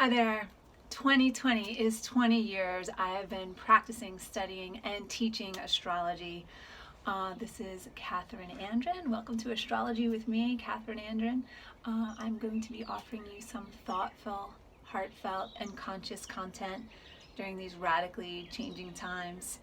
Hi there. 2020 is 20 years I have been practicing, studying, and teaching astrology. This is Kathryn Andren. Welcome to Astrology with me, Kathryn Andren. I'm going to be offering you some thoughtful, heartfelt, and conscious content during these radically changing times.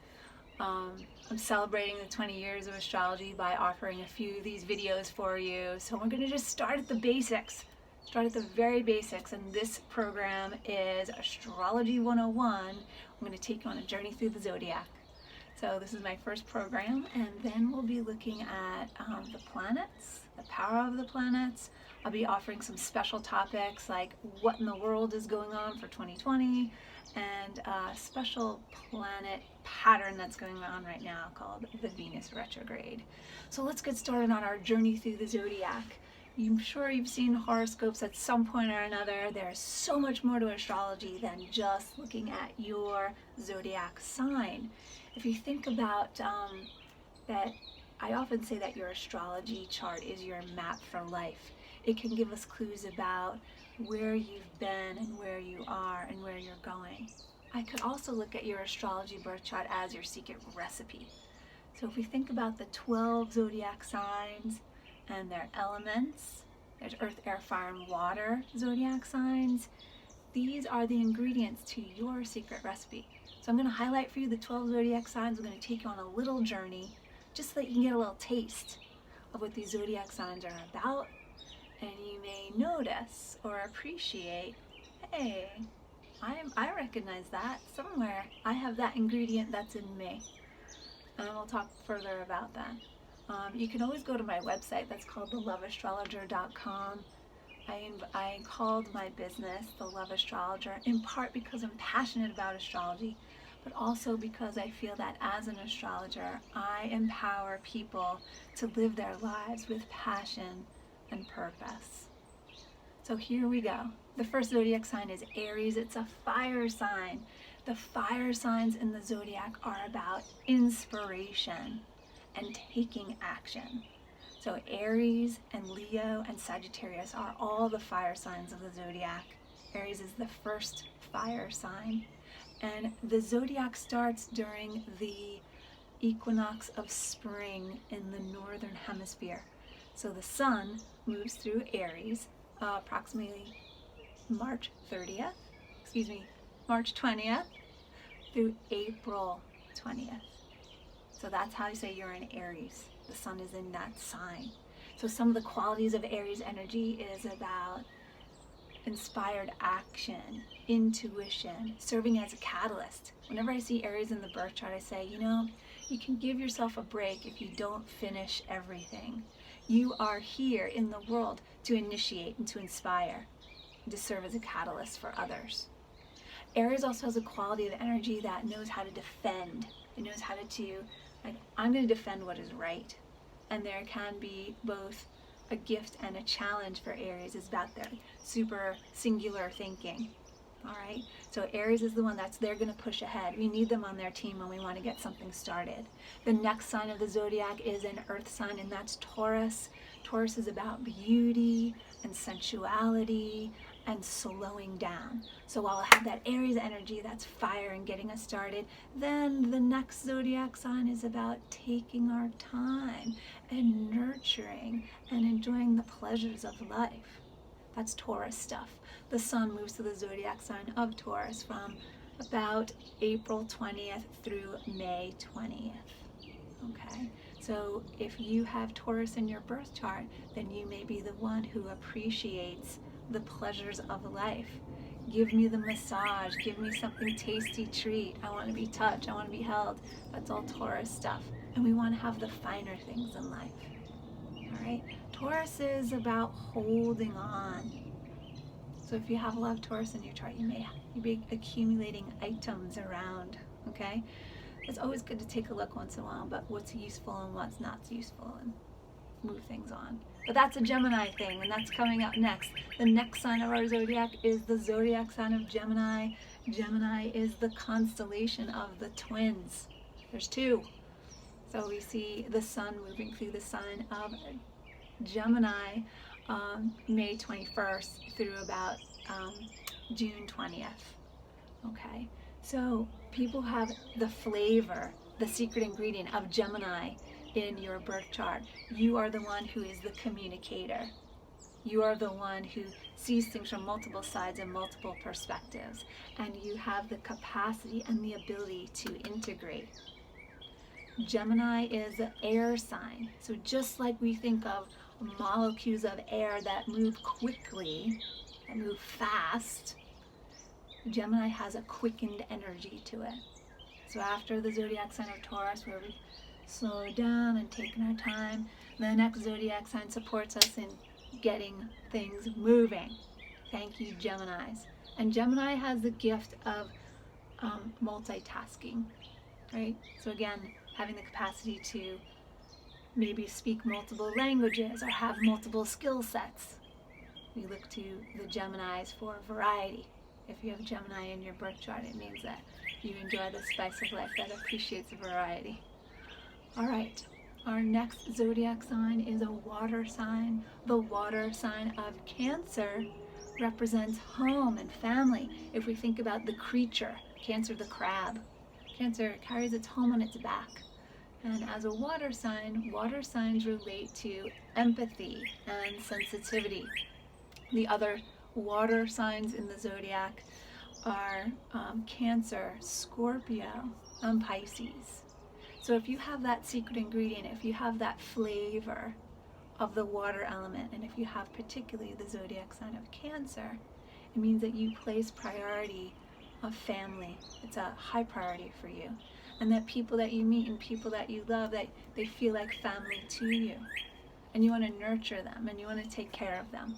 I'm celebrating the 20 years of astrology by offering a few of these videos for you. So we're going to just start at the basics. Start at the very basics, and this program is Astrology 101. I'm going to take you on a journey through the Zodiac. So this is my first program, and then we'll be looking at the planets, the power of the planets. I'll be offering some special topics like what in the world is going on for 2020, and a special planet pattern that's going on right now called the Venus retrograde. So let's get started on our journey through the Zodiac. I'm sure you've seen horoscopes at some point or another. There's so much more to astrology than just looking at your zodiac sign. If you think about that, I often say that your astrology chart is your map for life. It can give us clues about where you've been and where you are and where you're going. I could also look at your astrology birth chart as your secret recipe. So if we think about the 12 zodiac signs and their elements, there's earth, air, fire, and water zodiac signs. These are the ingredients to your secret recipe. So I'm going to highlight for you the 12 zodiac signs. I'm going to take you on a little journey just so that you can get a little taste of what these zodiac signs are about. And you may notice or appreciate, hey, I recognize that somewhere. I have that ingredient that's in me. And we'll talk further about that. You can always go to my website. That's called theloveastrologer.com. I called my business The Love Astrologer in part because I'm passionate about astrology, but also because I feel that as an astrologer, I empower people to live their lives with passion and purpose. So here we go. The first zodiac sign is Aries. It's a fire sign. The fire signs in the zodiac are about inspiration and taking action. So Aries and Leo and Sagittarius are all the fire signs of the zodiac. Aries is the first fire sign. And the zodiac starts during the equinox of spring in the northern hemisphere. So the sun moves through Aries approximately March 20th through April 20th. So that's how you say you're in Aries. The sun is in that sign. So some of the qualities of Aries energy is about inspired action, intuition, serving as a catalyst. Whenever I see Aries in the birth chart, I say, you can give yourself a break if you don't finish everything. You are here in the world to initiate and to inspire, and to serve as a catalyst for others. Aries also has a quality of energy that knows how to defend. It knows how to I'm going to defend what is right. And there can be both a gift and a challenge for Aries. It's about their super singular thinking. All right. So Aries is the one they're going to push ahead. We need them on their team when we want to get something started. The next sign of the zodiac is an earth sign, and that's Taurus. Taurus is about beauty and sensuality and slowing down. So while I have that Aries energy, that's fire and getting us started, then the next zodiac sign is about taking our time and nurturing and enjoying the pleasures of life. That's Taurus stuff. The sun moves to the zodiac sign of Taurus from about April 20th through May 20th. Okay, so if you have Taurus in your birth chart, then you may be the one who appreciates the pleasures of life. Give me the massage, give me something tasty treat. I want to be touched, I want to be held. That's all Taurus stuff. And we want to have the finer things in life. All right, Taurus is about holding on. So if you have a lot of Taurus in your chart, you be accumulating items around, okay? It's always good to take a look once in a while about what's useful and what's not useful and move things on. But that's a Gemini thing, and that's coming up next. The next sign of our zodiac is the zodiac sign of Gemini. Gemini is the constellation of the twins. There's two. So we see the sun moving through the sign of Gemini May 21st through about June 20th. Okay, so people have the flavor, the secret ingredient of Gemini in your birth chart. You are the one who is the communicator. You are the one who sees things from multiple sides and multiple perspectives, and you have the capacity and the ability to integrate. Gemini is an air sign, so just like we think of molecules of air that move quickly, that move fast, Gemini has a quickened energy to it. So after the zodiac sign of Taurus, where we slow down and taking our time, the next zodiac sign supports us in getting things moving. Thank you, Geminis. And Gemini has the gift of multitasking, right? So again, having the capacity to maybe speak multiple languages or have multiple skill sets. We look to the Geminis for variety. If you have Gemini in your birth chart, it means that you enjoy the spice of life that appreciates variety. All right, our next zodiac sign is a water sign. The water sign of Cancer represents home and family. If we think about the creature, Cancer the crab, Cancer carries its home on its back. And as a water signs relate to empathy and sensitivity. The other water signs in the zodiac are Cancer, Scorpio, and Pisces. So if you have that secret ingredient, if you have that flavor of the water element, and if you have particularly the zodiac sign of Cancer, it means that you place priority of family. It's a high priority for you. And that people that you meet and people that you love, that they feel like family to you. And you want to nurture them and you want to take care of them.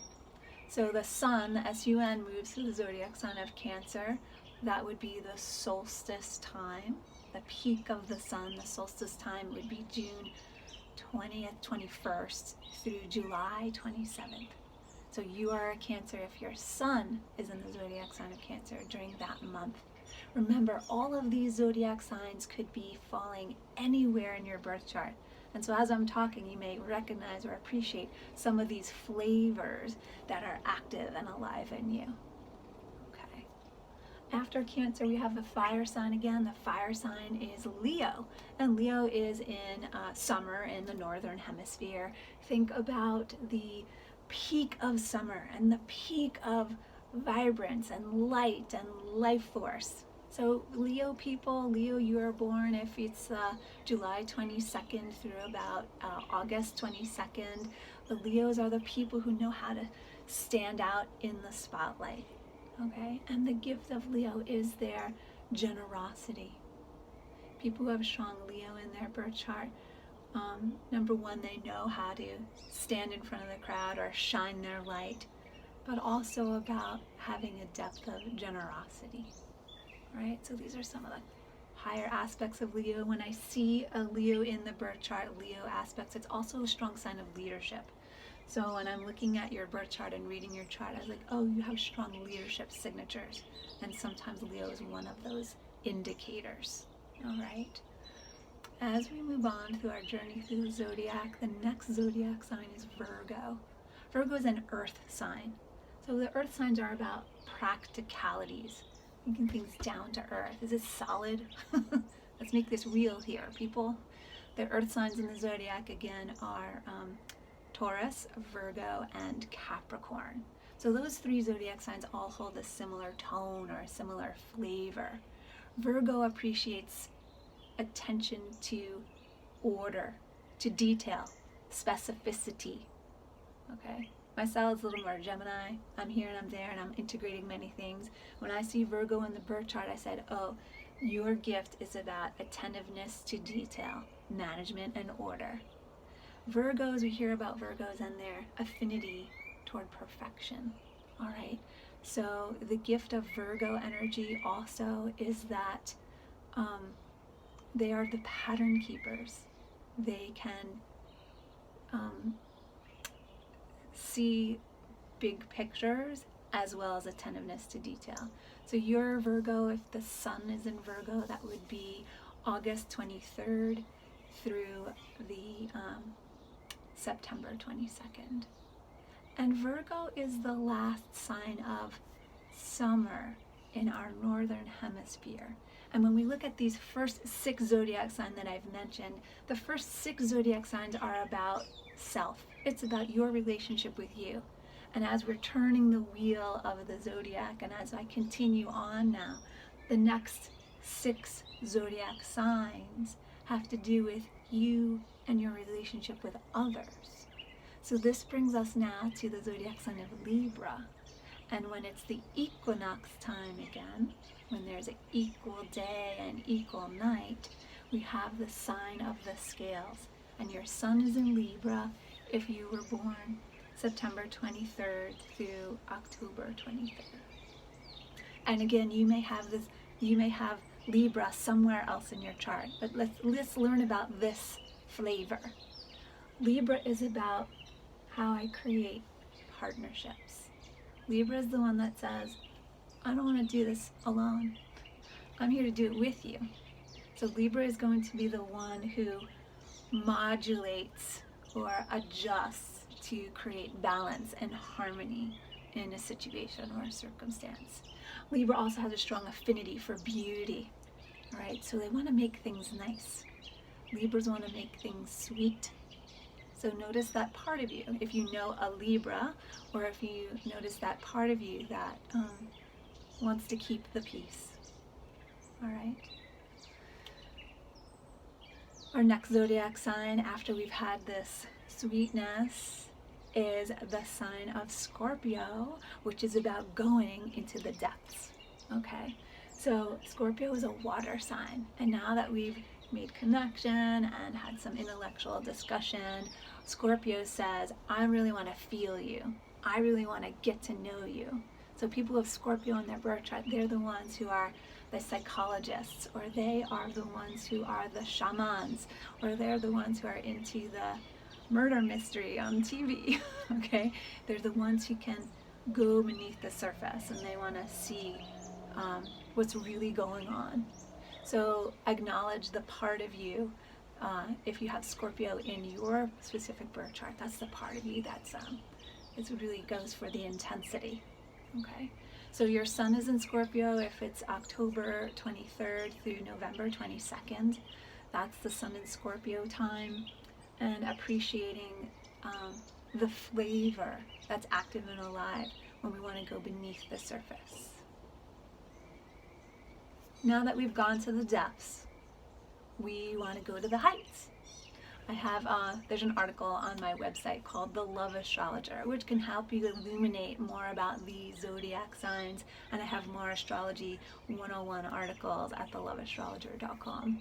So the sun, the sun, moves to the zodiac sign of Cancer. That would be the solstice time. The peak of the sun, the solstice time, would be June 20th, 21st through July 27th. So you are a Cancer if your sun is in the zodiac sign of Cancer during that month. Remember, all of these zodiac signs could be falling anywhere in your birth chart. And so as I'm talking, you may recognize or appreciate some of these flavors that are active and alive in you. Okay. After Cancer, we have the fire sign again. The fire sign is Leo. And Leo is in summer in the northern hemisphere. Think about the peak of summer and the peak of vibrance and light and life force. So Leo people, Leo, you are born if it's July 22nd through about August 22nd. The Leos are the people who know how to stand out in the spotlight, okay? And the gift of Leo is their generosity. People who have strong Leo in their birth chart, number one, they know how to stand in front of the crowd or shine their light, but also about having a depth of generosity. Right, so these are some of the higher aspects of Leo. When I see a Leo in the birth chart, Leo aspects, it's also a strong sign of leadership. So when I'm looking at your birth chart and reading your chart, I was like, oh, you have strong leadership signatures. And sometimes Leo is one of those indicators. All right. As we move on through our journey through the zodiac, the next zodiac sign is Virgo. Virgo is an earth sign. So the earth signs are about practicalities. Making things down to earth. Is it solid? Let's make this real here, people. The earth signs in the zodiac, again, are Taurus, Virgo, and Capricorn. So those three zodiac signs all hold a similar tone or a similar flavor. Virgo appreciates attention to order, to detail, specificity. Okay? My style is a little more Gemini. I'm here and I'm there and I'm integrating many things. When I see Virgo in the birth chart, I said, oh, your gift is about attentiveness to detail, management, and order. Virgos, we hear about Virgos and their affinity toward perfection. All right. So the gift of Virgo energy also is that they are the pattern keepers. They can see big pictures as well as attentiveness to detail. So you're Virgo, if the sun is in Virgo, that would be August 23rd through the September 22nd. And Virgo is the last sign of summer in our northern hemisphere. And when we look at these first 6 zodiac signs that I've mentioned, the first 6 zodiac signs are about self. It's about your relationship with you. And as we're turning the wheel of the zodiac, and as I continue on now, the next 6 zodiac signs have to do with you and your relationship with others. So this brings us now to the zodiac sign of Libra. And when it's the equinox time again, when there's an equal day and equal night, we have the sign of the scales. And your sun is in Libra if you were born September 23rd through October 23rd. And again, you may have Libra somewhere else in your chart, but let's learn about this flavor. Libra is about how I create partnerships. Libra is the one that says, I don't want to do this alone. I'm here to do it with you. So Libra is going to be the one who modulates or adjusts to create balance and harmony in a situation or a circumstance. Libra also has a strong affinity for beauty, right? So they want to make things nice. Libras want to make things sweet. So notice that part of you. If you know a Libra, or if you notice that part of you that wants to keep the peace. All right. Our next zodiac sign, after we've had this sweetness, is the sign of Scorpio, which is about going into the depths. Okay. So Scorpio is a water sign, and now that we've made connection and had some intellectual discussion, Scorpio says, I really want to feel you. I really want to get to know you. So people with Scorpio in their birth chart, they're the ones who are the psychologists, or they are the ones who are the shamans, or they're the ones who are into the murder mystery on TV. Okay? They're the ones who can go beneath the surface, and they want to see what's really going on. So acknowledge the part of you. If you have Scorpio in your specific birth chart, that's the part of you that's it really goes for the intensity. Okay, so your sun is in Scorpio if it's October 23rd through November 22nd. That's the sun in Scorpio time, and appreciating the flavor that's active and alive when we want to go beneath the surface. Now that we've gone to the depths, we want to go to the heights. I have, there's an article on my website called The Love Astrologer, which can help you illuminate more about the zodiac signs, and I have more Astrology 101 articles at theloveastrologer.com.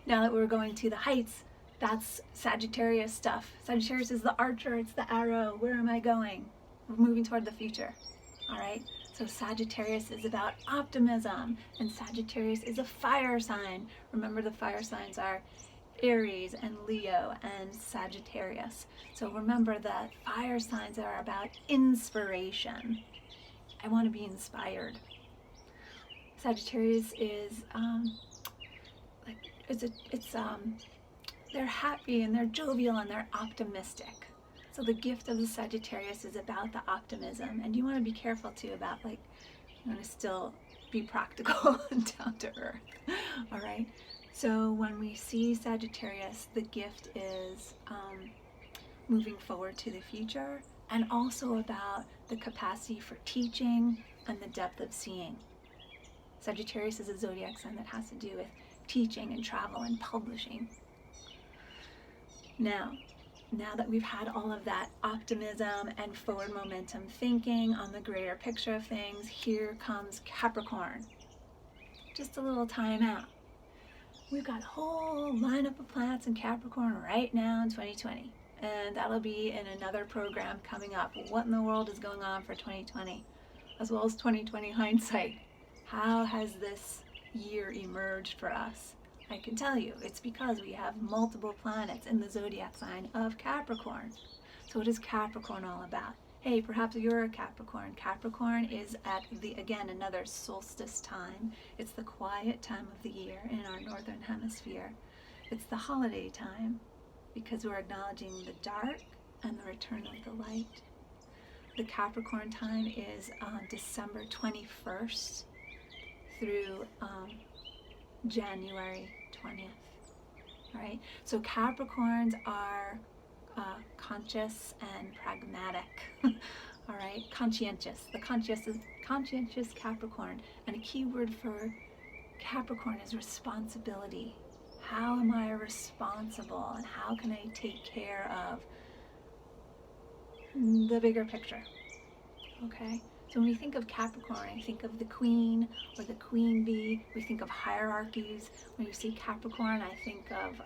Now that we're going to the heights, that's Sagittarius stuff. Sagittarius is the archer, it's the arrow. Where am I going? We're moving toward the future, all right? So Sagittarius is about optimism, and Sagittarius is a fire sign. Remember, the fire signs are Aries and Leo and Sagittarius. So remember that fire signs are about inspiration. I want to be inspired. Sagittarius is they're happy and they're jovial and they're optimistic. So the gift of the Sagittarius is about the optimism, and you want to be careful too about, like, you want to still be practical and down to earth. All right. So when we see Sagittarius, the gift is moving forward to the future, and also about the capacity for teaching and the depth of seeing. Sagittarius is a zodiac sign that has to do with teaching and travel and publishing. Now that we've had all of that optimism and forward momentum thinking on the greater picture of things, here comes Capricorn. Just a little time out. We've got a whole lineup of planets in Capricorn right now in 2020, and that'll be in another program coming up. What in the world is going on for 2020, as well as 2020 hindsight? How has this year emerged for us? I can tell you, it's because we have multiple planets in the zodiac sign of Capricorn. So what is Capricorn all about? Hey, perhaps you're a Capricorn. Capricorn is at again, another solstice time. It's the quiet time of the year in our northern hemisphere. It's the holiday time because we're acknowledging the dark and the return of the light. The Capricorn time is December 21st through January 20th. All right, so Capricorns are conscious and pragmatic. All right, conscientious. The conscientious Capricorn, and a key word for Capricorn is responsibility. How am I responsible, and how can I take care of the bigger picture? Okay, so when we think of Capricorn, I think of the queen or the queen bee. We think of hierarchies. When you see Capricorn, I think of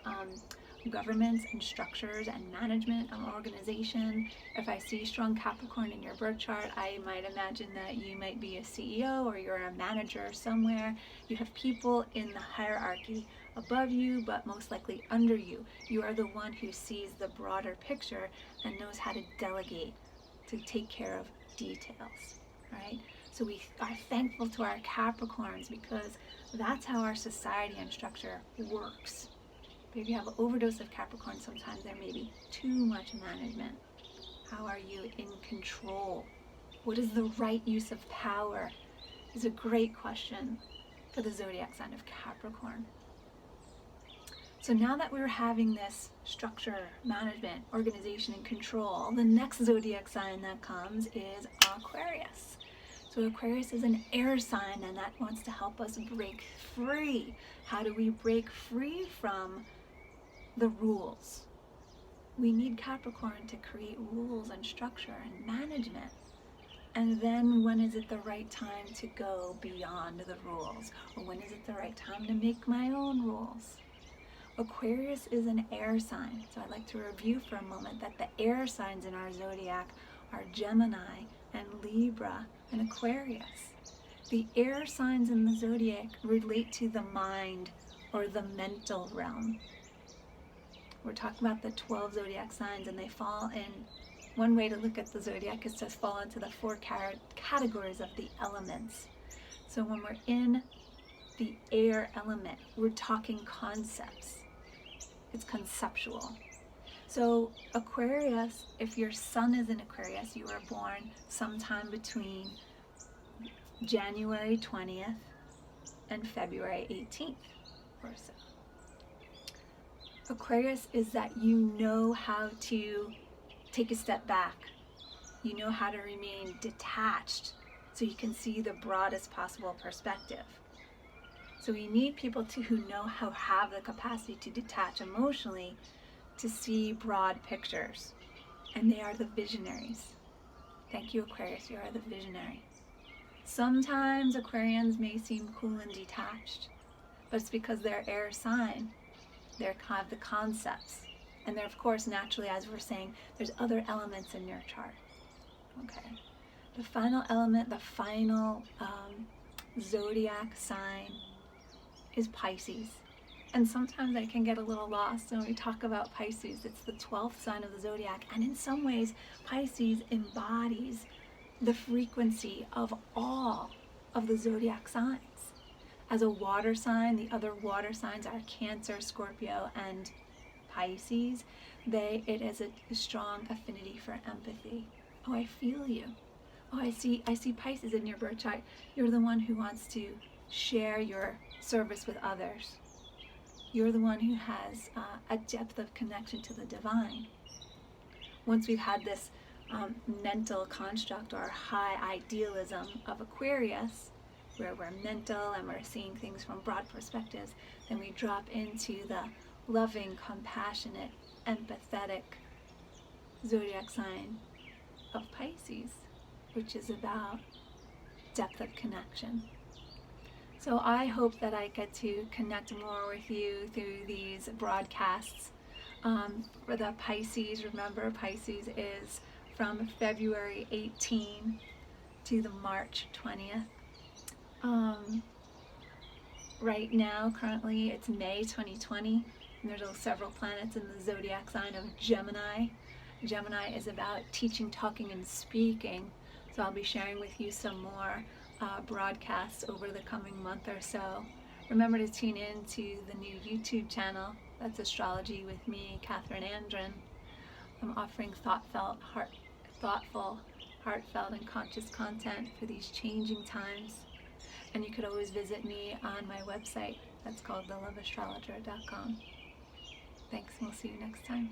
governments and structures and management and organization. If I see strong Capricorn in your birth chart, I might imagine that you might be a CEO or you're a manager somewhere. You have people in the hierarchy above you, but most likely under you. You are the one who sees the broader picture and knows how to delegate, to take care of details, right? So we are thankful to our Capricorns because that's how our society and structure works. But if you have an overdose of Capricorn, sometimes there may be too much management. How are you in control? What is the right use of power? Is a great question for the zodiac sign of Capricorn. So now that we're having this structure, management, organization, and control, the next zodiac sign that comes is Aquarius. So Aquarius is an air sign, and that wants to help us break free. How do we break free from the rules? We need Capricorn to create rules and structure and management. And then when is it the right time to go beyond the rules? Or when is it the right time to make my own rules? Aquarius is an air sign. So I'd like to review for a moment that the air signs in our zodiac are Gemini and Libra and Aquarius. The air signs in the zodiac relate to the mind or the mental realm. We're talking about the 12 zodiac signs, and they fall in, one way to look at the zodiac is to fall into the 4 categories of the elements. So when we're in the air element, we're talking concepts. It's conceptual. So Aquarius, if your sun is in Aquarius, you were born sometime between January 20th and February 18th or so. Aquarius is that you know how to take a step back. You know how to remain detached so you can see the broadest possible perspective. So we need people who know how have the capacity to detach emotionally to see broad pictures. And they are the visionaries. Thank you, Aquarius, you are the visionary. Sometimes Aquarians may seem cool and detached, but it's because they're air sign. They're kind of the concepts. And they're, of course, naturally, as we're saying, there's other elements in your chart. Okay. The final element, the final zodiac sign is Pisces. And sometimes I can get a little lost when we talk about Pisces. It's the 12th sign of the zodiac. And in some ways, Pisces embodies the frequency of all of the zodiac signs. As a water sign, the other water signs are Cancer, Scorpio, and Pisces. It has a strong affinity for empathy. Oh, I feel you. Oh, I see Pisces in your birth chart. You're the one who wants to share your service with others. You're the one who has a depth of connection to the divine. Once we've had this mental construct or high idealism of Aquarius, where we're mental and we're seeing things from broad perspectives, then we drop into the loving, compassionate, empathetic zodiac sign of Pisces, which is about depth of connection. So I hope that I get to connect more with you through these broadcasts. For the Pisces, remember Pisces is from February 18 to the March 20th. Right now, currently, it's May 2020, and there's several planets in the zodiac sign of Gemini. Gemini is about teaching, talking, and speaking. So I'll be sharing with you some more broadcasts over the coming month or so. Remember to tune in to the new YouTube channel. That's Astrology with me, Kathryn Andren. I'm offering thoughtful, heartfelt and conscious content for these changing times. And you could always visit me on my website. That's called theloveastrologer.com. Thanks, and we'll see you next time.